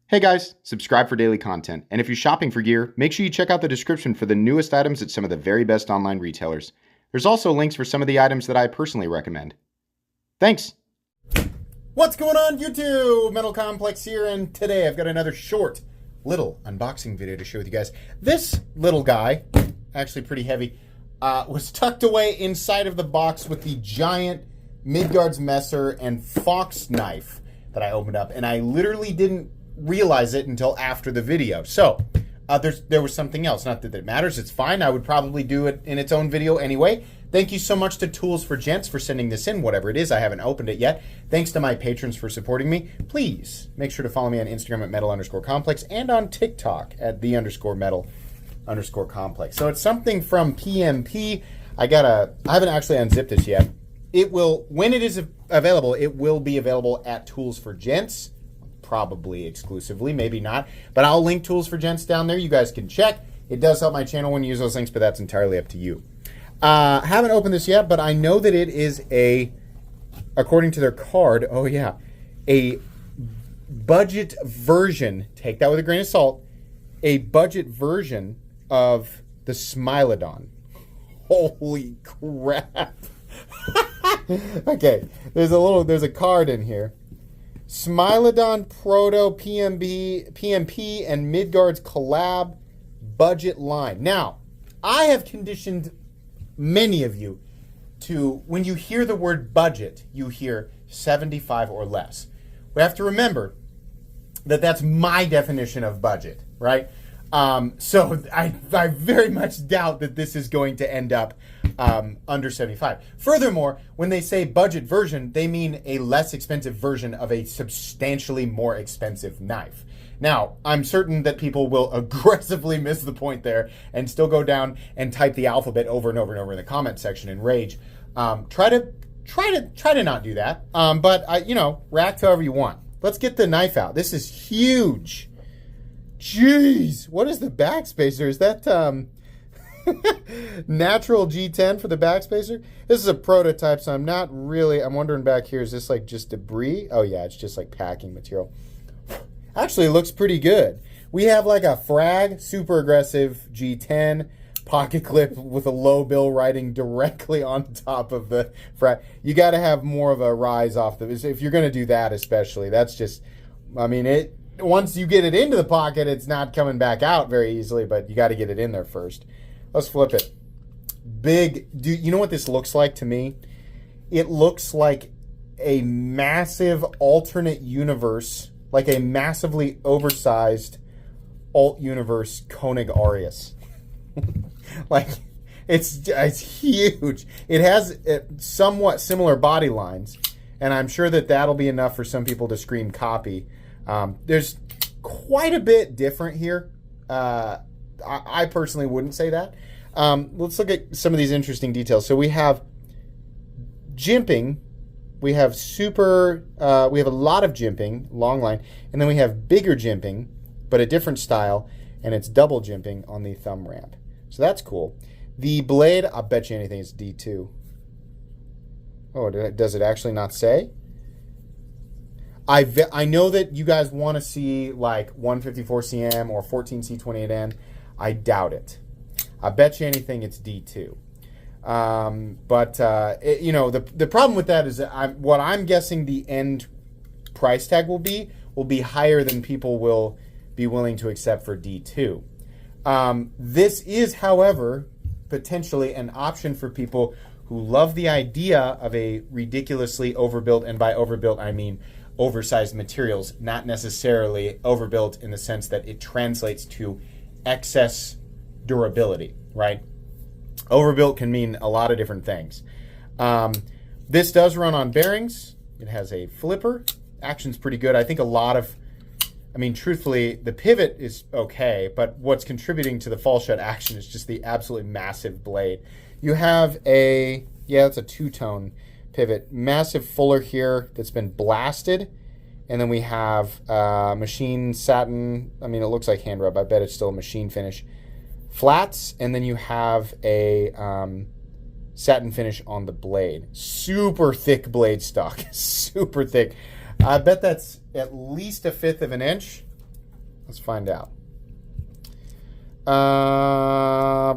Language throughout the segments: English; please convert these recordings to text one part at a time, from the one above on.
Hey guys, subscribe for daily content. And if you're shopping for gear, make sure you check out the description for the newest items at some of the very best online retailers. There's also links for some of the items that I personally recommend. Thanks! What's going on, YouTube? Metal Complex here, and today I've got another short, little unboxing video to share with you guys. This little guy, actually pretty heavy, was tucked away inside of the box with the giant Midgards messer and fox knife that I opened up, and I literally didn't realize it until after the video. So there was something else. Not that it matters, it's fine. I would probably do it in its own video anyway. Thank you so much to Tools for Gents for sending this in, whatever it is. I haven't opened it yet. Thanks to my patrons for supporting me. Please make sure to follow me on Instagram at metal_complex and on TikTok at the_metal_complex. So it's something from PMP. I haven't actually unzipped this yet. It will, when it is available, it will be available at Tools for Gents. Probably exclusively, maybe not. But I'll link Tools for Gents down there. You guys can check. It does help my channel when you use those links, but that's entirely up to you. Haven't opened this yet, but I know that it is according to their card, oh yeah, a budget version, take that with a grain of salt, a budget version of the Smilodan. Holy crap. Okay, there's a card in here. Smilodan Proto PMP and Midgards collab budget line. Now, I have conditioned many of you to, when you hear the word budget, you hear 75 or less. We have to remember that that's my definition of budget, right? So I very much doubt that this is going to end up under 75. Furthermore, when they say budget version, they mean a less expensive version of a substantially more expensive knife. Now, I'm certain that people will aggressively miss the point there and still go down and type the alphabet over and over and over in the comment section in rage. Try to not do that. But react however you want. Let's get the knife out. This is huge. Jeez, what is the backspacer? Is that natural G10 for the backspacer? This is a prototype, so I'm wondering back here, is this like just debris? Oh yeah, it's just like packing material. Actually, it looks pretty good. We have like a frag, super aggressive G10 pocket clip with a low bill writing directly on top of the frag. You got to have more of a rise off if you're going to do that, especially. That's just, once you get it into the pocket, it's not coming back out very easily, but you got to get it in there first. Let's flip it. You know what this looks like to me? It looks like a massive alternate universe, like a massively oversized alt universe Koenig Arius. Like, it's huge. It has somewhat similar body lines, and I'm sure that that'll be enough for some people to scream copy. There's quite a bit different here. I personally wouldn't say that. Let's look at some of these interesting details. So we have jimping. We have we have a lot of jimping, long line, and then we have bigger jimping, but a different style, and it's double jimping on the thumb ramp. So that's cool. The blade, I'll bet you anything it's D2. Oh, does it actually not say? I know that you guys want to see like 154 cm or 14C28N. I doubt it. I bet you anything it's D2. The problem with that is that what I'm guessing the end price tag will be higher than people will be willing to accept for D2. This is, however, potentially an option for people who love the idea of a ridiculously overbuilt, and by overbuilt I mean oversized materials, not necessarily overbuilt in the sense that it translates to excess durability, right? Overbuilt can mean a lot of different things. This does run on bearings. It has a flipper. Action's pretty good. I think truthfully, the pivot is okay, but what's contributing to the fall shut action is just the absolutely massive blade. You have it's a two-tone pivot. Massive fuller here that's been blasted. And then we have machine satin. It looks like hand rub. I bet it's still a machine finish. Flats, and then you have a satin finish on the blade. Super thick blade stock. Super thick. I bet that's at least 1/5 of an inch. Let's find out.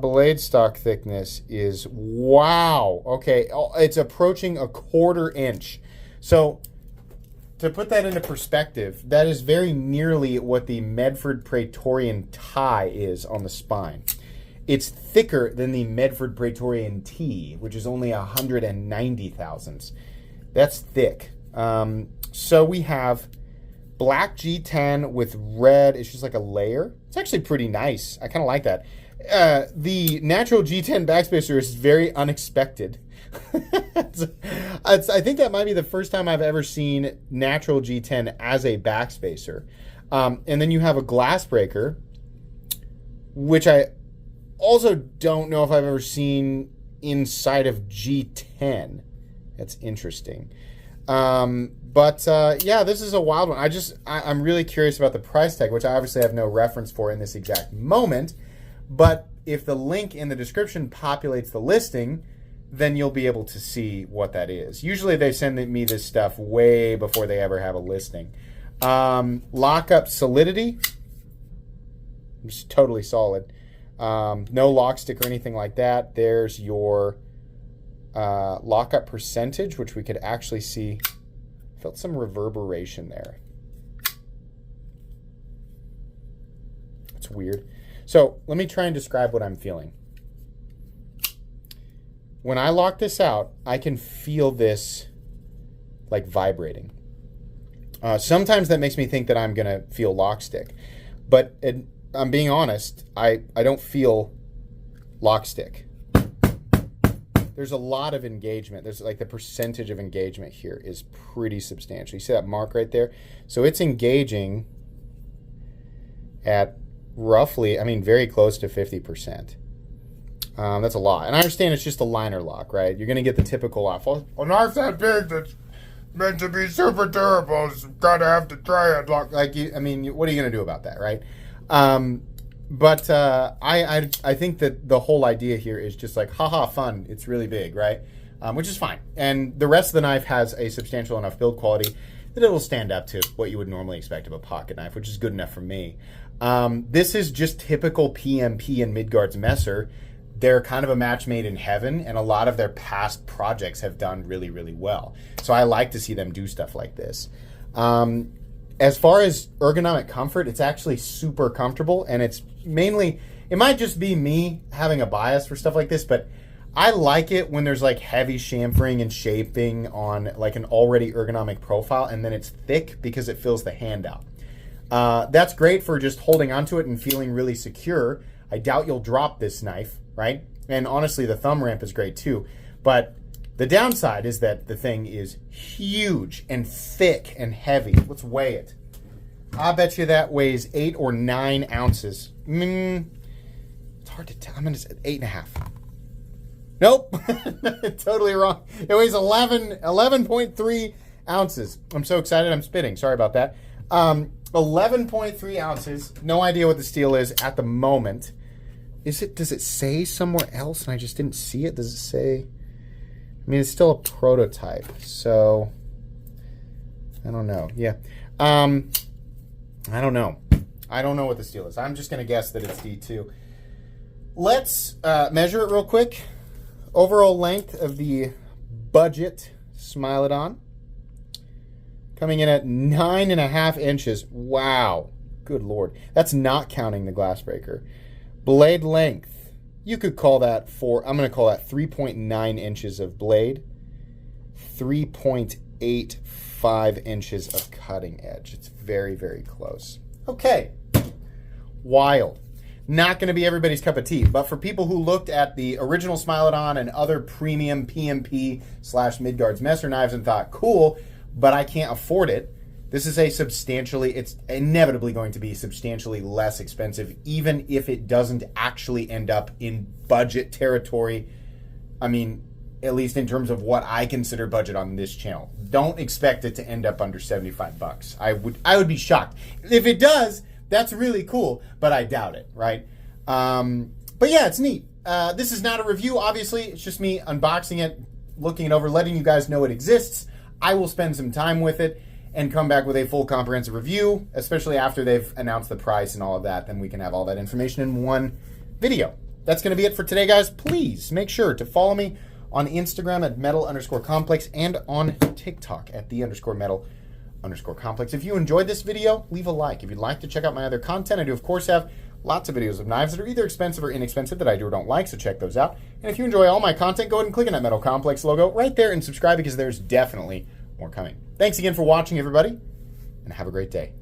Blade stock thickness is, wow. Okay, it's approaching a 1/4 inch. So to put that into perspective, that is very nearly what the Medford Praetorian tie is on the spine. It's thicker than the Medford Praetorian T, which is only 190 thousandths. That's thick. So we have black G10 with red. It's just like a layer. It's actually pretty nice. I kind of like that. The natural G10 backspacer is very unexpected. I think that might be the first time I've ever seen natural G10 as a backspacer. And then you have a glass breaker, which I also don't know if I've ever seen inside of G10. That's interesting. Yeah, this is a wild one. I'm really curious about the price tag, which I obviously have no reference for in this exact moment. But if the link in the description populates the listing, then you'll be able to see what that is. Usually they send me this stuff way before they ever have a listing. Lockup solidity, just totally solid. No lock stick or anything like that. There's your lockup percentage, which we could actually see. Felt some reverberation there. It's weird. So let me try and describe what I'm feeling. When I lock this out, I can feel this like vibrating. Sometimes that makes me think that I'm gonna feel lock stick, but I'm being honest, I don't feel lock stick. There's a lot of engagement. There's like the percentage of engagement here is pretty substantial. You see that mark right there? So it's engaging at roughly, very close to 50%. That's a lot. And I understand it's just a liner lock, right? You're going to get the typical lock. A knife that big that's meant to be super durable is got to have the triad lock. What are you going to do about that, right? I think that the whole idea here is just like, haha, fun. It's really big, right? Which is fine. And the rest of the knife has a substantial enough build quality that it will stand up to what you would normally expect of a pocket knife, which is good enough for me. This is just typical PMP and Midgards Messer. They're kind of a match made in heaven, and a lot of their past projects have done really, really well. So I like to see them do stuff like this. As far as ergonomic comfort, it's actually super comfortable, and it's mainly, it might just be me having a bias for stuff like this, but I like it when there's like heavy chamfering and shaping on like an already ergonomic profile, and then it's thick because it fills the hand out. That's great for just holding onto it and feeling really secure. I doubt you'll drop this knife, right? And honestly, the thumb ramp is great too, but the downside is that the thing is huge and thick and heavy. Let's weigh it. I bet you that weighs 8 or 9 ounces. It's hard to tell. I'm going to say 8.5. Nope. Totally wrong. It weighs 11.3 ounces. I'm so excited I'm spitting. Sorry about that. 11.3 ounces. No idea what the steel is at the moment. Does it say somewhere else and I just didn't see it? Does it say? It's still a prototype, so I don't know. Yeah. I don't know. I don't know what the steel is. I'm just going to guess that it's D2. Let's measure it real quick. Overall length of the budget Smilodan coming in at 9.5 inches. Wow. Good Lord. That's not counting the glass breaker. Blade length. You could call that I'm going to call that 3.9 inches of blade, 3.85 inches of cutting edge. It's very, very close. Okay. Wild. Not going to be everybody's cup of tea, but for people who looked at the original Smilodan and other premium PMP / Midgards Messer knives and thought, cool, but I can't afford it. This is it's inevitably going to be substantially less expensive, even if it doesn't actually end up in budget territory. At least in terms of what I consider budget on this channel. Don't expect it to end up under $75. I would be shocked. If it does, that's really cool, but I doubt it, right? But yeah, it's neat. This is not a review, obviously. It's just me unboxing it, looking it over, letting you guys know it exists. I will spend some time with it. and come back with a full comprehensive review, especially after they've announced the price and all of that. Then we can have all that information in one video. That's going to be it for today, guys. Please make sure to follow me on Instagram at metal_complex and on TikTok at _metal_complex. If you enjoyed this video, leave a like. If you'd like to check out my other content, I do, of course, have lots of videos of knives that are either expensive or inexpensive that I do or don't like, so check those out. And if you enjoy all my content, go ahead and click on that Metal Complex logo right there and subscribe because there's definitely more coming. Thanks again for watching, everybody, and have a great day.